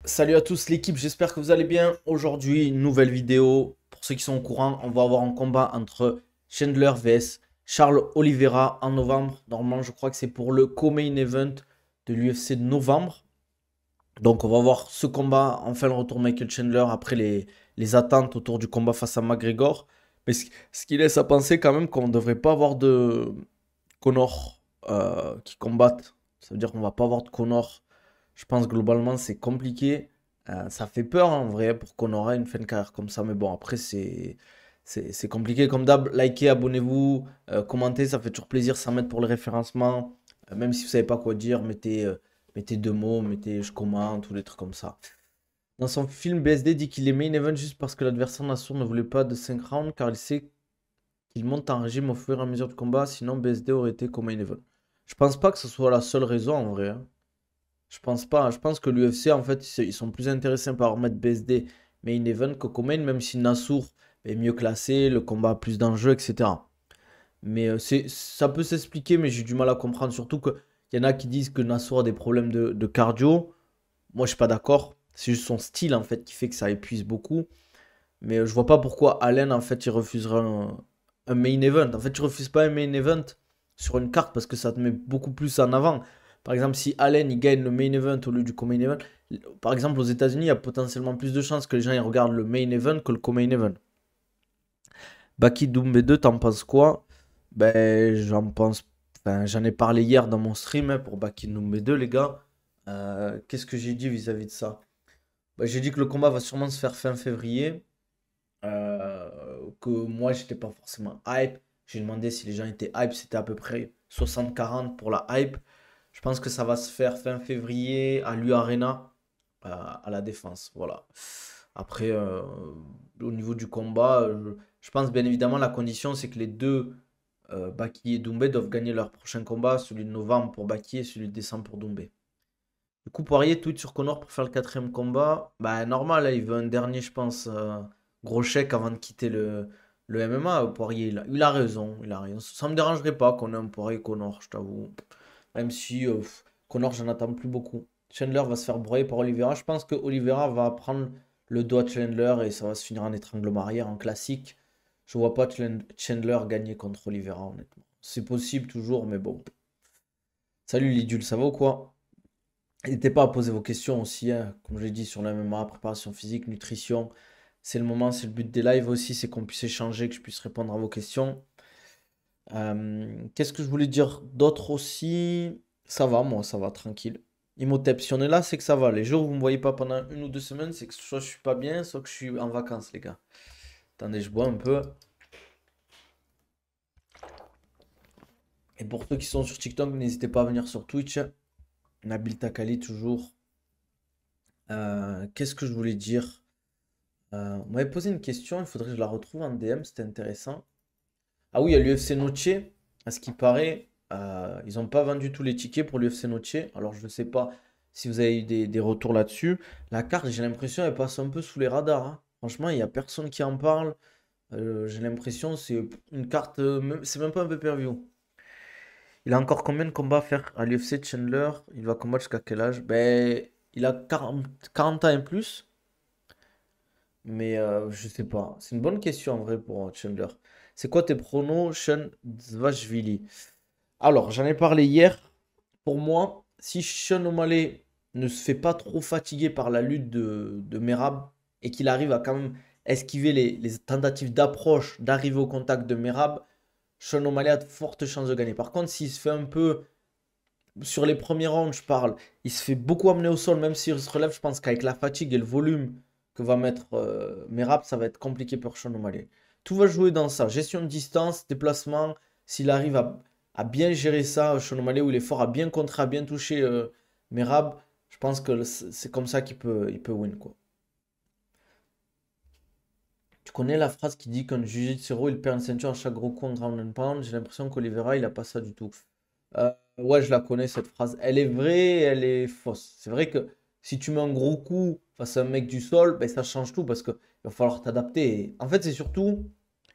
Salut à tous l'équipe, j'espère que vous allez bien. Aujourd'hui, une nouvelle vidéo. Pour ceux qui sont au courant, on va avoir un combat entre Chandler vs Charles Oliveira en novembre. Normalement, je crois que c'est pour le co-main event de l'UFC de novembre. Donc, on va voir ce combat. Enfin, le retour de Michael Chandler après les attentes autour du combat face à McGregor. Mais ce qui laisse à penser quand même qu'on ne devrait pas avoir de Conor qui combattent. Ça veut dire qu'on va pas avoir de Conor. Je pense globalement c'est compliqué. Ça fait peur en vrai pour Conor ait une fin de carrière comme ça. Mais bon, après c'est compliqué. Comme d'hab, likez, abonnez-vous, commentez, ça fait toujours plaisir. Ça m'aide pour le référencement. Même si vous savez pas quoi dire, mettez deux mots, mettez je commente ou des trucs comme ça. Dans son film, BSD dit qu'il est main event juste parce que l'adversaire Nassour ne voulait pas de 5 rounds car il sait qu'il monte en régime au fur et à mesure du combat, sinon BSD aurait été comme main event. Je pense pas que ce soit la seule raison en vrai, hein. Je pense pas. Je pense que l'UFC en fait ils sont plus intéressés par remettre BSD main event que co-main, même si Nassour est mieux classé, le combat a plus d'enjeux, etc. Mais ça peut s'expliquer, mais j'ai du mal à comprendre. Surtout qu'il y en a qui disent que Nassour a des problèmes de cardio. Moi je suis pas d'accord. C'est juste son style en fait qui fait que ça épuise beaucoup. Mais je vois pas pourquoi Allen, en fait, il refuserait un main event. En fait, tu refuses pas un main event sur une carte parce que ça te met beaucoup plus en avant. Par exemple, si Allen, il gagne le main event au lieu du co-main event, par exemple, aux États-Unis, il y a potentiellement plus de chances que les gens ils regardent le main event que le co-main event. Baki Doumbé 2, t'en penses quoi? Ben, j'en pense. Enfin, j'en ai parlé hier dans mon stream hein, pour Baki Doumbé 2, les gars. Qu'est-ce que j'ai dit vis-à-vis de ça? Ben, j'ai dit que le combat va sûrement se faire fin février. Que moi j'étais pas forcément hype. J'ai demandé si les gens étaient hype, c'était à peu près 60-40 pour la hype. Je pense que ça va se faire fin février à l'U Arena, à la Défense. Voilà. Après, au niveau du combat, je pense bien évidemment la condition c'est que les deux, Baki et Doumbé, doivent gagner leur prochain combat, celui de novembre pour Baki et celui de décembre pour Doumbé. Du coup, Poirier tweet sur Connor pour faire le quatrième combat. Bah, normal, hein, il veut un dernier, je pense, gros chèque avant de quitter le MMA. Poirier, il a raison, il a raison. Ça me dérangerait pas qu'on ait un Poirier Connor, je t'avoue. Même si Connor, j'en attends plus beaucoup. Chandler va se faire broyer par Oliveira. Je pense que Oliveira va prendre le dos de Chandler et ça va se finir en étranglement arrière, en classique. Je vois pas Chandler gagner contre Oliveira, honnêtement. C'est possible toujours, mais bon. Salut Lidul, ça va ou quoi? N'hésitez pas à poser vos questions aussi, hein. Comme je l'ai dit, sur la MMA, préparation physique, nutrition. C'est le moment, c'est le but des lives aussi, c'est qu'on puisse échanger, que je puisse répondre à vos questions. Qu'est-ce que je voulais dire d'autre aussi? Ça va, moi, ça va, tranquille. Imhotep, si on est là, c'est que ça va. Les jours où vous ne me voyez pas pendant une ou deux semaines, c'est que soit je suis pas bien, soit que je suis en vacances, les gars. Attendez, je bois un peu. Et pour ceux qui sont sur TikTok, n'hésitez pas à venir sur Twitch. Nabil Takali, toujours. Qu'est-ce que je voulais dire? On m'avait posé une question, il faudrait que je la retrouve en DM, c'était intéressant. Ah oui, à l'UFC Noche, à ce qui paraît, ils n'ont pas vendu tous les tickets pour l'UFC Noche. Alors je ne sais pas si vous avez eu des retours là-dessus. La carte, j'ai l'impression, elle passe un peu sous les radars, hein. Franchement, il n'y a personne qui en parle. J'ai l'impression c'est une carte, c'est même pas un pay-per-view. Il a encore combien de combats à faire à l'UFC Chandler? Il va combattre jusqu'à quel âge? Ben, il a 40 ans et plus. Mais je sais pas. C'est une bonne question en vrai pour Chandler. C'est quoi tes pronos, Sean Zvashvili? Alors, j'en ai parlé hier. Pour moi, si Sean O'Malley ne se fait pas trop fatiguer par la lutte de Merab et qu'il arrive à quand même esquiver les tentatives d'approche, d'arriver au contact de Merab, Sean O'Malley a de fortes chances de gagner. Par contre, s'il se fait un peu, sur les premiers rounds, je parle, il se fait beaucoup amener au sol, même s'il se relève, je pense qu'avec la fatigue et le volume que va mettre Merab, ça va être compliqué pour Sean O'Malley. Tout va jouer dans ça. Gestion de distance, déplacement. S'il arrive à bien gérer ça, Sean O'Malley, où il est fort, à bien contrer, à bien toucher Merab, je pense que c'est comme ça qu'il peut win, quoi. Tu connais la phrase qui dit qu'un Jiu-Jitsu il perd une ceinture à chaque gros coup en ground and pound? J'ai l'impression qu'Olivera, il a pas ça du tout. Ouais, je la connais cette phrase. Elle est vraie, et elle est fausse. C'est vrai que si tu mets un gros coup face à un mec du sol, ben, ça change tout parce qu'il va falloir t'adapter. En fait, c'est surtout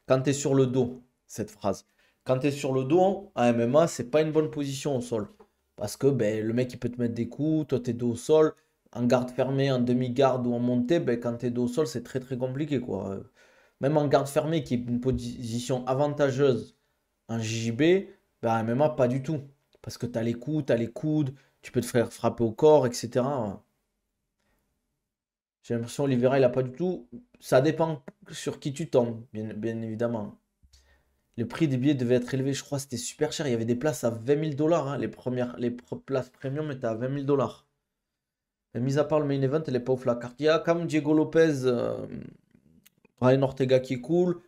quand tu es sur le dos, cette phrase. Quand tu es sur le dos, en MMA, c'est pas une bonne position au sol. Parce que ben, le mec, il peut te mettre des coups, toi, tu es dos au sol. En garde fermée, en demi-garde ou en montée, ben, quand tu es dos au sol, c'est très très compliqué, quoi. Même en garde fermée, qui est une position avantageuse en JJB, ben, en MMA, pas du tout. Parce que tu as les coups, tu as les coudes, tu peux te faire frapper au corps, etc. J'ai l'impression Oliveira, il a pas du tout. Ça dépend sur qui tu tombes, bien évidemment. Le prix des billets devait être élevé, je crois, c'était super cher. Il y avait des places à 20 000 $, hein. Les places premium étaient à 20 000 $. Mais mis à part le main event, elle est pas ouf la carte. Il y a comme Diego Lopez, Brian Ortega qui est cool.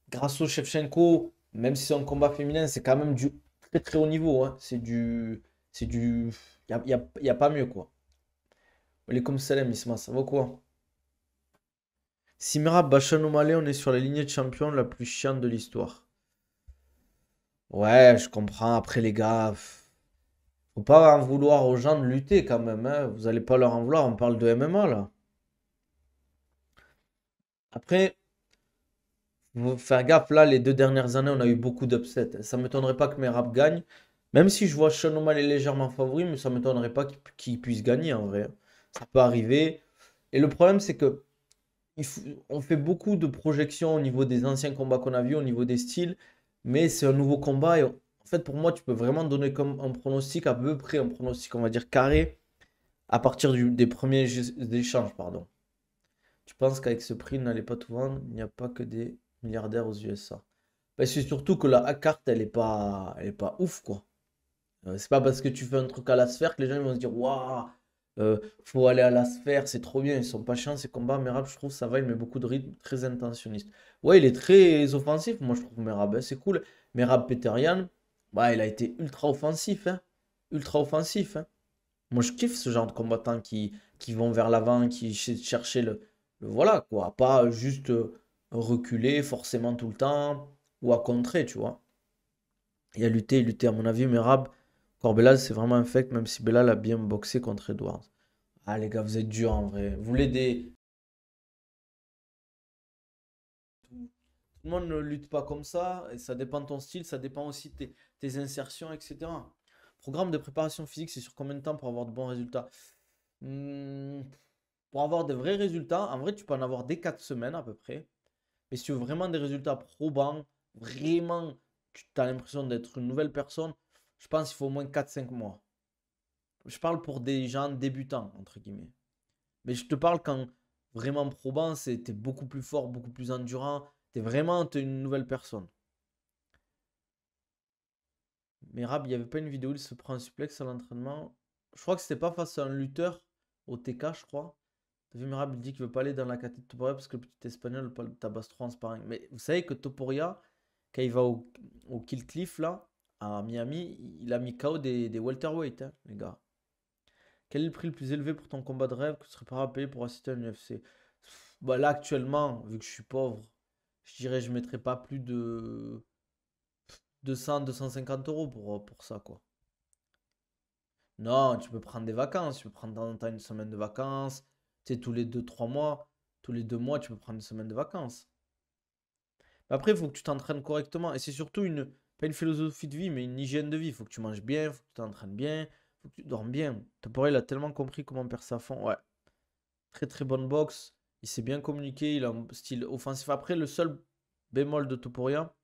Grasso Shevchenko, même si c'est un combat féminin, c'est quand même du très très haut niveau, hein. C'est du. C'est du. Y a pas mieux, quoi. Les comme Salem, Isma, ça vaut quoi? Simira Bachan O'Malley, on est sur la lignée de champion la plus chiante de l'histoire. Ouais, je comprends. Après, les gars, faut pas en vouloir aux gens de lutter quand même, hein. Vous allez pas leur en vouloir. On parle de MMA là. Après, faut faire gaffe. Là, les 2 dernières années, on a eu beaucoup d'upsets. Ça m'étonnerait pas que Merab gagne. Même si je vois Sean O'Malley légèrement favori, mais ça m'étonnerait pas qu'il puisse gagner en vrai. Ça peut arriver. Et le problème, c'est que on fait beaucoup de projections au niveau des anciens combats qu'on a vus, au niveau des styles, mais c'est un nouveau combat. Et en fait, pour moi, tu peux vraiment donner comme un pronostic, à peu près un pronostic, on va dire carré, à partir des premiers échanges, pardon. Tu penses qu'avec ce prix, n'allez pas tout vendre, il n'y a pas que des milliardaires aux USA. Ben, c'est surtout que la carte, elle est pas ouf, quoi. C'est pas parce que tu fais un truc à la sphère que les gens ils vont se dire waouh, faut aller à la sphère, c'est trop bien. Ils sont pas chiants ces combats. Merab, je trouve ça va, il met beaucoup de rythme, très intentionniste. Ouais, il est très offensif, moi je trouve Merab, hein, c'est cool. Merab Peterian, bah, il a été ultra offensif, hein. Ultra offensif, hein. Moi je kiffe ce genre de combattants qui vont vers l'avant, qui chercher voilà quoi, pas juste reculer forcément tout le temps ou à contrer, tu vois. Il a lutté, à mon avis, Merab. Corbella, c'est vraiment un fake, même si Bella a bien boxé contre Edwards. Ah, les gars, vous êtes durs en vrai. Vous voulez des. Tout le monde ne lutte pas comme ça, et ça dépend de ton style, ça dépend aussi de tes insertions, etc. Programme de préparation physique, c'est sur combien de temps pour avoir de bons résultats? Hmm, pour avoir de vrais résultats, en vrai, tu peux en avoir dès 4 semaines à peu près. Mais si tu veux vraiment des résultats probants, vraiment, tu as l'impression d'être une nouvelle personne, je pense qu'il faut au moins 4 5 mois. Je parle pour des gens débutants, entre guillemets. Mais je te parle quand vraiment probant, c'est t'es beaucoup plus fort, beaucoup plus endurant. T'es une nouvelle personne. Mais Rab, il n'y avait pas une vidéo, il se prend un suplex à l'entraînement. Je crois que c'était pas face à un lutteur au TK, je crois. T'as vu, Merab, il dit qu'il veut pas aller dans la catégorie de Topuria parce que le petit espagnol le tabasse trop en sparring. Mais vous savez que Topuria, quand il va au Kill Cliff, là, à Miami, il a mis KO des welterweight, hein, les gars. Quel est le prix le plus élevé pour ton combat de rêve que tu serais prêt à payer pour assister à un UFC? Bah là, actuellement, vu que je suis pauvre, je dirais que je mettrais pas plus de 200 250 € pour ça, quoi. Non, tu peux prendre des vacances. Tu peux prendre dans une semaine de vacances. Tu sais, tous les 2 3 mois, tous les 2 mois, tu peux prendre une semaine de vacances. Mais après, il faut que tu t'entraînes correctement. Et c'est surtout pas une philosophie de vie, mais une hygiène de vie. Il faut que tu manges bien, il faut que tu t'entraînes bien, il faut que tu dormes bien. Toporel, il a tellement compris comment percer à fond. Ouais. Très très bonne boxe. Il s'est bien communiqué. Il a un style offensif. Après, le seul bémol de Topuria,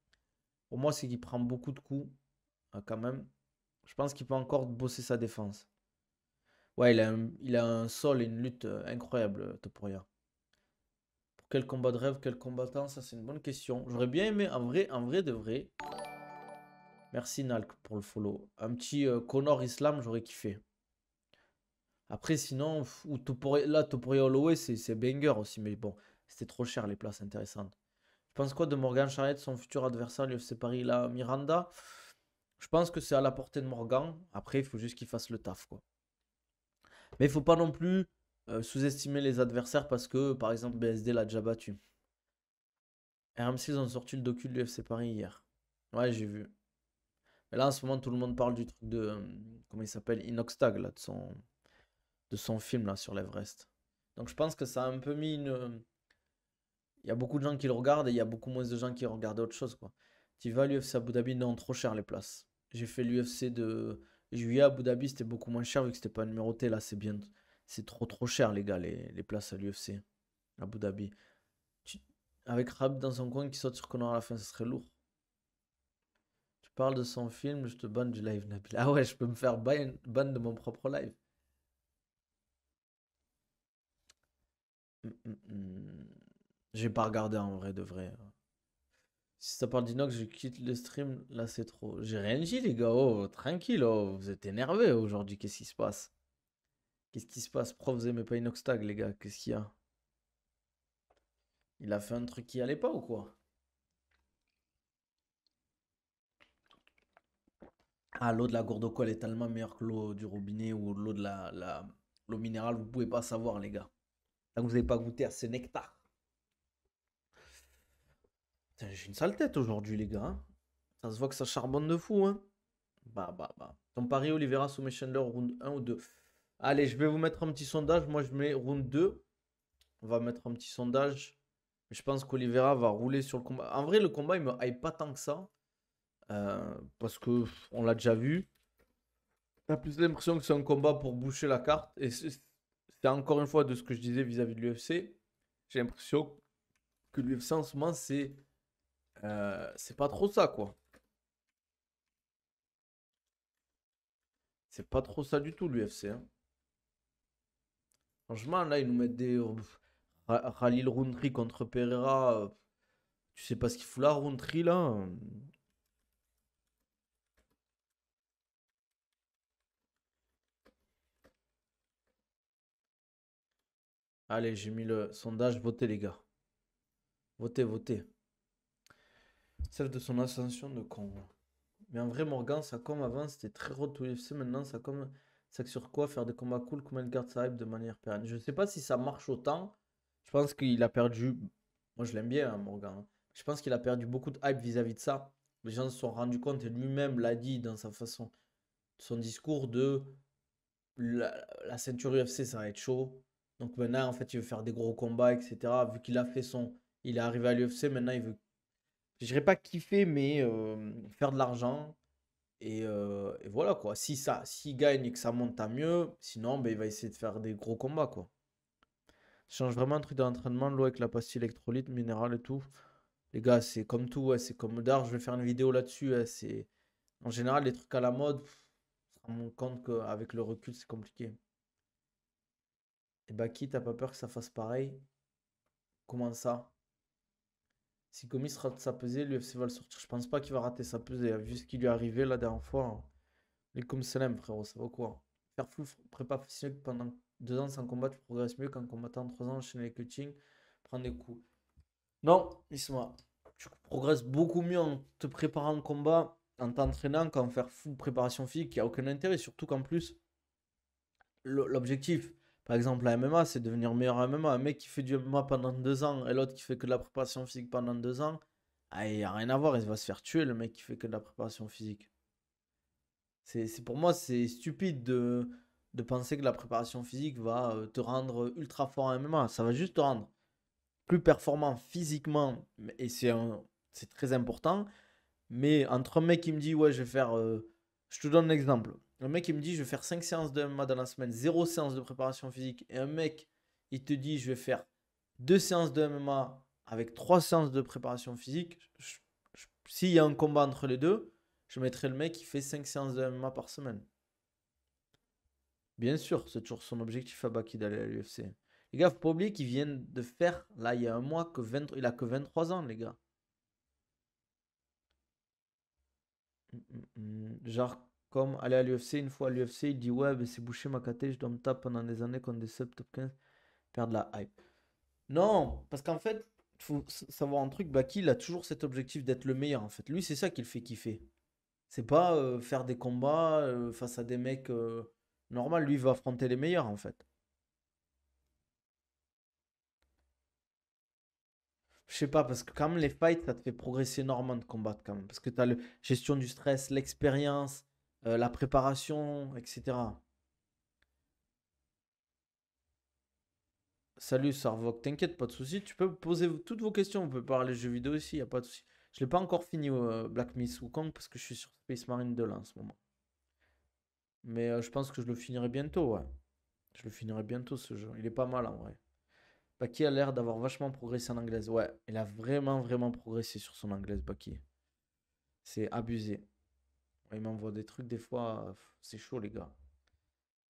pour moi, c'est qu'il prend beaucoup de coups, quand même. Je pense qu'il peut encore bosser sa défense. Ouais, il a un sol et une lutte incroyable, Topuria. Pour quel combat de rêve, quel combattant? Ça, c'est une bonne question. J'aurais bien aimé, en vrai de vrai. Merci Nalk pour le follow. Un petit Conor Islam, j'aurais kiffé. Après, sinon, ou là, Topuria Holloway, c'est banger aussi. Mais bon, c'était trop cher les places intéressantes. Je pense quoi de Morgan Charrette, son futur adversaire, l'UFC Paris, là, Miranda? Je pense que c'est à la portée de Morgan. Après, il faut juste qu'il fasse le taf, quoi. Mais il faut pas non plus sous-estimer les adversaires parce que, par exemple, BSD l'a déjà battu. RMC, ils ont sorti le docu de l'UFC Paris hier. Ouais, j'ai vu. Mais là, en ce moment, tout le monde parle du truc de. Comment il s'appelle? Inoxtag, là, de son film, là, sur l'Everest. Donc, je pense que ça a un peu mis une. Il y a beaucoup de gens qui le regardent et il y a beaucoup moins de gens qui regardent autre chose, quoi. Tu vas à l'UFC Abu Dhabi, non, trop cher les places. J'ai fait l'UFC de juillet à Abu Dhabi, c'était beaucoup moins cher vu que c'était pas numéroté. Là, C'est trop cher, les gars, les places à l'UFC, à Abu Dhabi. Tu- Avec Rab dans son coin qui saute sur Conor à la fin, ça serait lourd. Tu parles de son film, je te banne du live, Nabil. Ah ouais, je peux me faire ban de mon propre live. J'ai pas regardé en vrai de vrai. Si ça parle d'Inox, je quitte le stream. Là, c'est trop. J'ai rien dit, les gars. Oh, tranquille. Oh, vous êtes énervés aujourd'hui. Qu'est-ce qui se passe? Qu'est-ce qui se passe? Prof, vous aimez pas Inox Tag, les gars. Qu'est-ce qu'il y a? Il a fait un truc qui allait pas ou quoi? Ah, l'eau de la gourde elle est tellement meilleure que l'eau du robinet ou l'eau de l'eau minérale. Vous pouvez pas savoir, les gars. Tant que vous n'avez pas goûté à ce nectar. Putain, j'ai une sale tête aujourd'hui, les gars, hein. Ça se voit que ça charbonne de fou, hein. Bah. Ton pari, Oliveira soumet Chandler round 1 ou 2. Allez, je vais vous mettre un petit sondage. Moi, je mets round 2. On va mettre un petit sondage. Je pense qu'Oliveira va rouler sur le combat. En vrai, le combat, il me hype pas tant que ça. Parce que on l'a déjà vu. T'as plus l'impression que c'est un combat pour boucher la carte. Et c'est encore une fois de ce que je disais vis-à-vis de l'UFC. J'ai l'impression que l'UFC en ce moment, c'est pas trop ça, quoi. C'est pas trop ça du tout, l'UFC, hein. Franchement, là, ils nous mettent des. Khalil Rountree contre Pereira. Tu sais pas ce qu'il fout là, Rountree, là. Allez, j'ai mis le sondage. Votez, les gars. Votez. Celle de son ascension de con. Mais en vrai, Morgan, ça comme avant, c'était très road to UFC. Maintenant, ça comme. C'est sur quoi faire des combats cool, comment il garde sa hype de manière pérenne. Je sais pas si ça marche autant. Je pense qu'il a perdu. Moi, je l'aime bien, hein, Morgan, hein. Je pense qu'il a perdu beaucoup de hype vis-à-vis de ça. Les gens se sont rendus compte et lui-même l'a dit dans sa façon, son discours de la ceinture UFC, ça va être chaud. Donc maintenant, en fait, il veut faire des gros combats, etc. Vu qu'il a fait son. Il est arrivé à l'UFC, maintenant, il veut. Je dirais pas kiffer, mais faire de l'argent. Et voilà quoi. Si ça, s'il gagne et que ça monte, tant mieux. Sinon, ben, il va essayer de faire des gros combats quoi. Change vraiment un truc d'entraînement, l'eau avec la pastille électrolyte, minérale et tout. Les gars, c'est comme tout, ouais, c'est comme d'art. Je vais faire une vidéo là-dessus. Ouais, c'est en général les trucs à la mode. On se rend compte qu'avec le recul, c'est compliqué. Et bah, qui t'as pas peur que ça fasse pareil? Comment ça? Si Gomis rate sa pesée, l'UFC va le sortir. Je pense pas qu'il va rater sa pesée. Vu ce qui lui est arrivé la dernière fois, hein. Les comme Salam, frérot, ça vaut quoi? Faire full prépa physique pendant 2 ans sans combat, tu progresses mieux qu'en combattant 3 ans, enchaîner les cutting, prendre des coups. Non, Isma, tu progresses beaucoup mieux en te préparant au combat, en t'entraînant, qu'en faire full préparation physique. Il n'y a aucun intérêt, surtout qu'en plus, l'objectif, par exemple, la MMA, c'est devenir meilleur en MMA. Un mec qui fait du MMA pendant 2 ans et l'autre qui fait que de la préparation physique pendant 2 ans, ah, il n'y a rien à voir, il va se faire tuer le mec qui fait que de la préparation physique. Pour moi, c'est stupide de penser que la préparation physique va te rendre ultra fort en MMA. Ça va juste te rendre plus performant physiquement, et c'est très important. Mais entre un mec qui me dit, ouais, je vais faire. Je te donne un exemple. Un mec qui me dit, je vais faire 5 séances de MMA dans la semaine, 0 séance de préparation physique. Et un mec, il te dit, je vais faire 2 séances de MMA avec 3 séances de préparation physique. S'il y a un combat entre les deux, je mettrai le mec qui fait 5 séances de MMA par semaine. Bien sûr, c'est toujours son objectif à Baki d'aller à l'UFC. Les gars, faut pas oublier qu'ils viennent de faire, là, il y a un mois, il a que 23 ans, les gars. Genre, comme aller à l'UFC, une fois à l'UFC, il dit ouais, ben, c'est bouché ma KT, je dois me taper pendant des années contre des sub top 15, perdre la hype. Non, parce qu'en fait, il faut savoir un truc, Baki, il a toujours cet objectif d'être le meilleur, en fait. Lui, c'est ça qui le fait kiffer. C'est pas faire des combats face à des mecs normaux, lui, il va affronter les meilleurs, en fait. Je sais pas, parce que quand même, les fights, ça te fait progresser énormément de combattre quand même. Parce que tu as la gestion du stress, l'expérience, la préparation, etc. Salut Sarvok, t'inquiète, pas de souci. Tu peux poser toutes vos questions, on peut parler jeux vidéo ici, y a pas de souci. Je l'ai pas encore fini Black Myth Wukong parce que je suis sur Space Marine 2 là en ce moment. Mais je pense que je le finirai bientôt, ouais. Je le finirai bientôt ce jeu. Il est pas mal en vrai. Baki a l'air d'avoir vachement progressé en anglaise. Ouais, il a vraiment, vraiment progressé sur son anglaise, Baki. C'est abusé. Ouais, il m'envoie des trucs des fois. C'est chaud, les gars.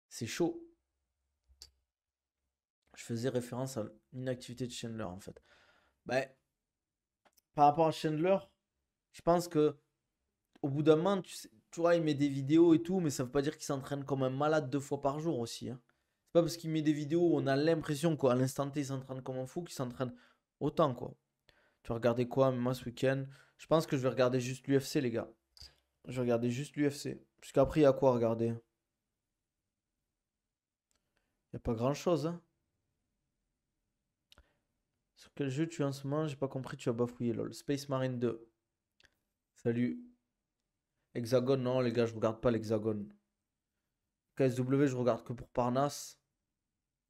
C'est chaud. Je faisais référence à l'inactivité de Chandler, en fait. Bah, par rapport à Chandler, je pense que au bout d'un moment, tu vois, il met des vidéos et tout, mais ça veut pas dire qu'il s'entraîne comme un malade 2 fois par jour aussi, hein. C'est pas parce qu'il met des vidéos où on a l'impression qu'à l'instant T, il s'entraîne comme un fou qu'il s'entraîne autant, quoi. Tu vas regarder quoi, moi, ce week-end? Je pense que je vais regarder juste l'UFC, les gars. Je vais regarder juste l'UFC. Puisqu'après, il y a quoi à regarder? Il n'y a pas grand-chose, hein. Sur quel jeu tu es en ce moment? J'ai pas compris, tu as bafouillé, lol. Space Marine 2. Salut. Hexagone, non, les gars, je regarde pas l'Hexagone. KSW, je regarde que pour Parnasse.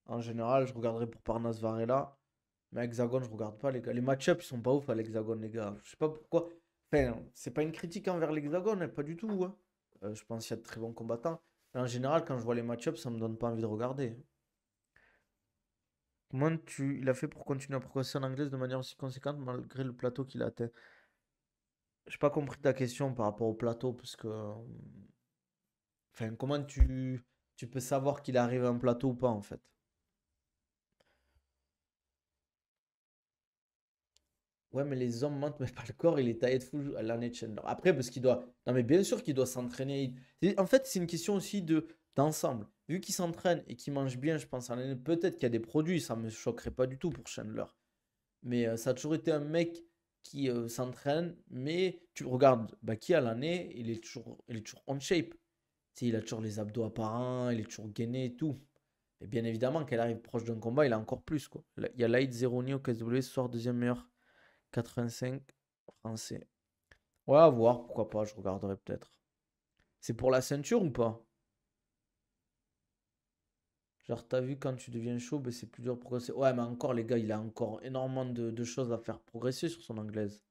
En général, je regarderai pour Parnasse Varela. Mais Hexagone, je regarde pas, les gars. Les match-ups, ils sont pas ouf à l'Hexagone, les gars. Je sais pas pourquoi. Enfin, c'est pas une critique envers l'Hexagone, hein, pas du tout, hein. Je pense qu'il y a de très bons combattants. Mais en général, quand je vois les match-ups, ça me donne pas envie de regarder. Comment il a fait pour continuer à progresser en anglaise de manière aussi conséquente malgré le plateau qu'il a atteint? J'ai pas compris ta question par rapport au plateau, parce que. Enfin, comment tu peux savoir qu'il arrive à un plateau ou pas, en fait? Ouais, mais les hommes mentent, mais pas le corps, il est taillé de fou à l'année de Chandler. Après, parce qu'il doit. Non, mais bien sûr qu'il doit s'entraîner. En fait, c'est une question aussi d'ensemble. Vu qu'il s'entraîne et qu'il mange bien, je pense, à l'année, peut-être qu'il y a des produits, ça me choquerait pas du tout pour Chandler. Mais ça a toujours été un mec qui s'entraîne, mais tu regardes, bah, qui à l'année, il est toujours on shape. Tu sais, il a toujours les abdos apparents, il est toujours gainé et tout. Et bien évidemment, qu'elle arrive proche d'un combat, il a encore plus, quoi. Il y a Light Zeroni au KSW ce soir, deuxième meilleur 85 français. Ouais, à voir, pourquoi pas, je regarderai peut-être. C'est pour la ceinture ou pas? Genre, t'as vu, quand tu deviens chaud, ben, c'est plus dur de progresser. Ouais, mais encore, les gars, il a encore énormément de choses à faire progresser sur son anglaise.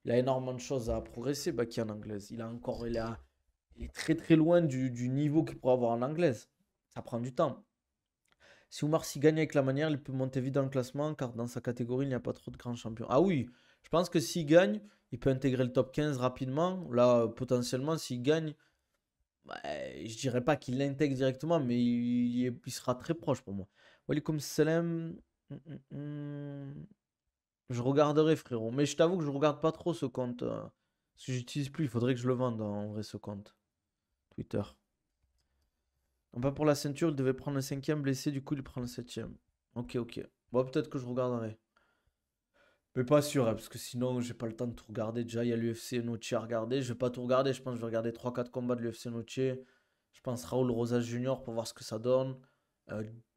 Il a énormément de choses à progresser, Baki, en anglaise. Il est très très loin du niveau qu'il pourrait avoir en anglaise. Ça prend du temps. Si Oumar Sy gagne avec la manière, il peut monter vite dans le classement, car dans sa catégorie, il n'y a pas trop de grands champions. Ah oui, je pense que s'il gagne, il peut intégrer le top 15 rapidement. Là, potentiellement, s'il gagne, bah, je dirais pas qu'il l'intègre directement, mais il sera très proche pour moi. Walikoum Salam. Je regarderai, frérot. Mais je t'avoue que je regarde pas trop ce compte. Parce que j'utilise plus. Il faudrait que je le vende en vrai, ce compte. Twitter. Non, pas pour la ceinture, il devait prendre le cinquième blessé, du coup il prend le septième. Ok, ok. Bon, peut-être que je regarderai. Mais pas sûr, hein, parce que sinon j'ai pas le temps de tout regarder. Déjà, il y a l'UFC Noche à regarder. Je vais pas tout regarder. Je pense que je vais regarder 3 4 combats de l'UFC Noche. Je pense Raoul Rosas Junior pour voir ce que ça donne.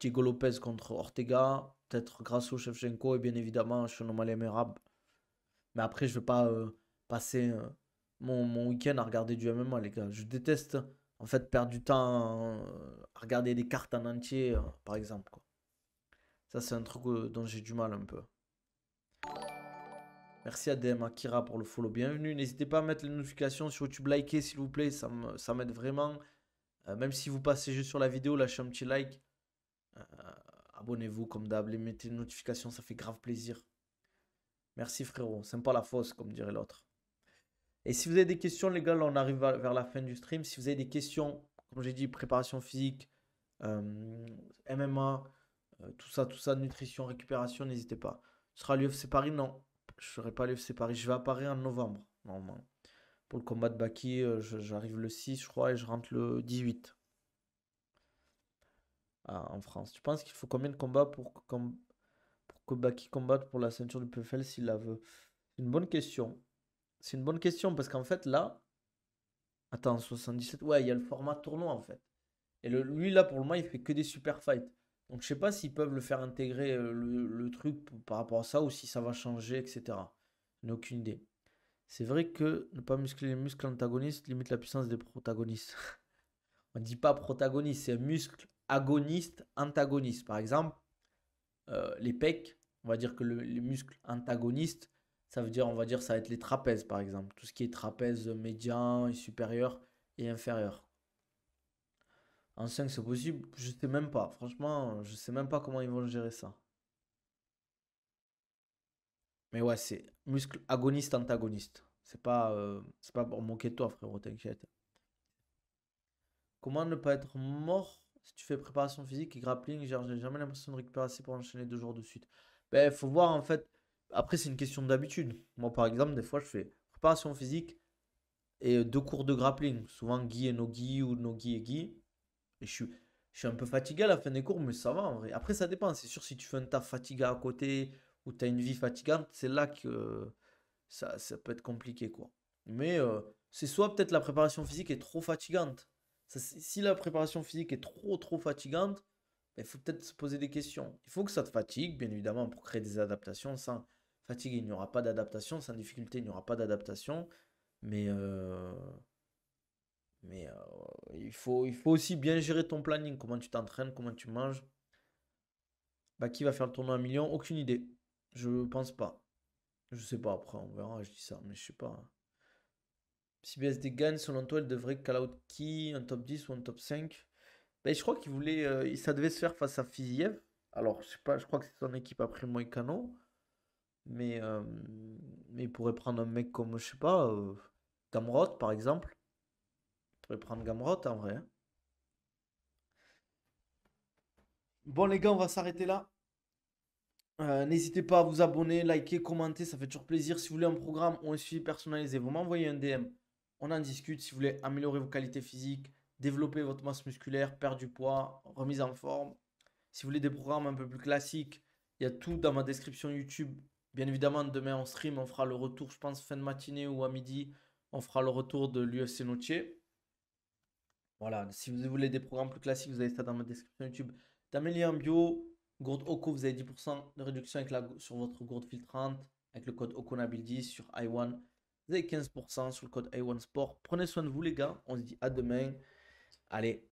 Diego Lopez contre Ortega. Peut-être Grasso Shevchenko et bien évidemment Shonomalem Merab. Mais après, je vais pas passer mon week-end à regarder du MMA, les gars. Je déteste en fait perdre du temps à regarder des cartes en entier, par exemple, quoi. Ça, c'est un truc dont j'ai du mal un peu. Merci à DM Akira pour le follow. Bienvenue. N'hésitez pas à mettre les notifications sur YouTube, liker s'il vous plaît. Ça m'aide vraiment. Même si vous passez juste sur la vidéo, lâchez un petit like. Euh, Abonnez-vous comme d'hab. Mettez les notifications, ça fait grave plaisir. Merci frérot. Sympa la fausse, comme dirait l'autre. Et si vous avez des questions, les gars, là on arrive vers la fin du stream. Si vous avez des questions, comme j'ai dit, préparation physique, MMA, tout ça, nutrition, récupération, n'hésitez pas. Ce sera à l'UFC Paris? Non, je ne serai pas à l'UFC Paris. Je vais à Paris en novembre, normalement. Pour le combat de Baki, j'arrive le 6, je crois, et je rentre le 18 en France. Tu penses qu'il faut combien de combats pour que Baki combatte pour la ceinture du PFL s'il la veut? C'est une bonne question. C'est une bonne question parce qu'en fait, là, attends, 77. Ouais, il y a le format tournoi en fait. Et lui, là, pour le moment, il fait que des super fights. Donc, je sais pas s'ils peuvent le faire intégrer le truc par rapport à ça ou si ça va changer, etc. Je n'ai aucune idée. C'est vrai que ne pas muscler les muscles antagonistes limite la puissance des protagonistes. On ne dit pas protagoniste, c'est un muscle agoniste, antagoniste. Par exemple, les pecs, on va dire que les muscles antagonistes, ça veut dire, on va dire, ça va être les trapèzes, par exemple. Tout ce qui est trapèze médian et supérieur et inférieur. En 5, c'est possible. Je sais même pas. Franchement, je sais même pas comment ils vont gérer ça. Mais ouais, c'est muscle agoniste, antagoniste. C'est pas pour moquer de toi, frérot, t'inquiète. Comment ne pas être mort si tu fais préparation physique et grappling? Genre, j'ai jamais l'impression de récupérer assez pour enchaîner 2 jours de suite. Ben, faut voir en fait. Après, c'est une question d'habitude. Moi, par exemple, des fois, je fais préparation physique et 2 cours de grappling. Souvent, Guy et no-gi ou no-gi et Guy. Et je suis un peu fatigué à la fin des cours, mais ça va en vrai. Après, ça dépend. C'est sûr, si tu fais un taf fatigué à côté ou tu as une vie fatigante, c'est là que ça peut être compliqué, quoi. Mais c'est soit peut-être la préparation physique est trop fatigante. Si la préparation physique est trop fatigante, il faut peut-être se poser des questions. Il faut que ça te fatigue, bien évidemment, pour créer des adaptations. Sans fatigue, il n'y aura pas d'adaptation. Sans difficulté, il n'y aura pas d'adaptation. Mais, mais il faut aussi bien gérer ton planning. Comment tu t'entraînes, comment tu manges. Bah, qui va faire le tournoi à 1 million? Aucune idée. Je pense pas. Je sais pas, après, on verra, je dis ça, mais je sais pas. Si BSD gagne, selon toi, elle devrait call out qui? Un top 10 ou un top 5? Ben, je crois qu'il voulait. Ça devait se faire face à Fiziev. Alors, je sais pas, je crois que c'est son équipe après Moïcano. Mais, euh, mais il pourrait prendre un mec comme, je sais pas, Gamrot, par exemple. Il pourrait prendre Gamrot en vrai, hein. Bon, les gars, on va s'arrêter là. N'hésitez pas à vous abonner, liker, commenter, ça fait toujours plaisir. Si vous voulez un programme ou un suivi personnalisé, vous m'envoyez un DM, on en discute. Si vous voulez améliorer vos qualités physiques, développer votre masse musculaire, perdre du poids, remise en forme. Si vous voulez des programmes un peu plus classiques, il y a tout dans ma description YouTube. Bien évidemment, demain on stream, on fera le retour, je pense fin de matinée ou à midi, on fera le retour de l'UFC Noche. Voilà, si vous voulez des programmes plus classiques, vous avez ça dans ma description YouTube. Dans mes liens en bio, gourde OCO, vous avez 10% de réduction avec sur votre gourde filtrante, avec le code OCONABIL10 sur i1. Vous avez 15% sur le code i1 Sport. Prenez soin de vous les gars, on se dit à demain. Allez,